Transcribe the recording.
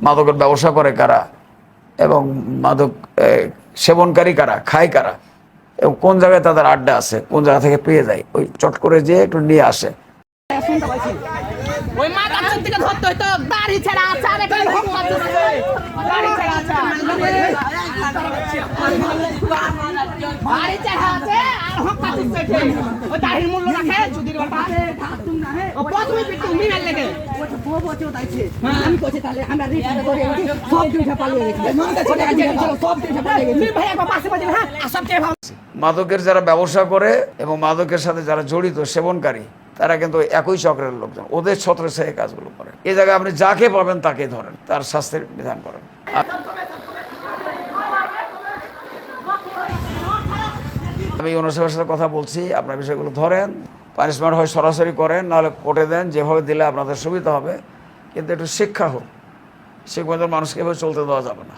মাদকের ব্যবসা করে কারা এবং মাদক সেবনকারী কারা, খায় কারা এবং কোন জায়গায় তাদের আড্ডা আছে, কোন জায়গা থেকে পেয়ে যায়, ওই চট করে যেয়ে একটু নিয়ে আসে। ওই মা কাছের থেকে ধরতে হইতো দাড়ি ছাড়া আচার এখানে হোক করতেছে দাড়ি ছাড়া আচার দাড়ি ছাড়া আছে আর হোক করতেছে ওই দাড়ির মূল্য রাখে চুদির বাটা ও প্রথমে তুমি মেল লাগে ওটা বউ বউ দাইছে আমি কইছি তাহলে আমরা রিটার্ন করে সব দুইটা পালিয়ে গেছে মানতে চলে গেছে সব দুইটা পালিয়ে গেছে তুমি ভাই একবার পাশে পাশে হ্যাঁ সব কে মাদকের যারা ব্যবসা করে এবং মাদকের সাথে যারা জড়িত সেবনকারী তারা কিন্তু একই চক্রের লোকজন, ওদের ছত্রছায়ায় এই কাজগুলো করে। এই জায়গায় আপনি যাকে পাবেন তাকে ধরেন, তার শাস্তির বিধান করেন। আমি ওনার সাথে কথা বলছি, আপনার বিষয়গুলো ধরেন, পানিশমেন্ট হয় সরাসরি করেন, নাহলে কোর্টে দেন, যেভাবে দিলে আপনাদের সুবিধা হবে, কিন্তু একটু শিক্ষা হোক। শিক্ষা মানুষকে এভাবে চলতে দেওয়া যাবে না।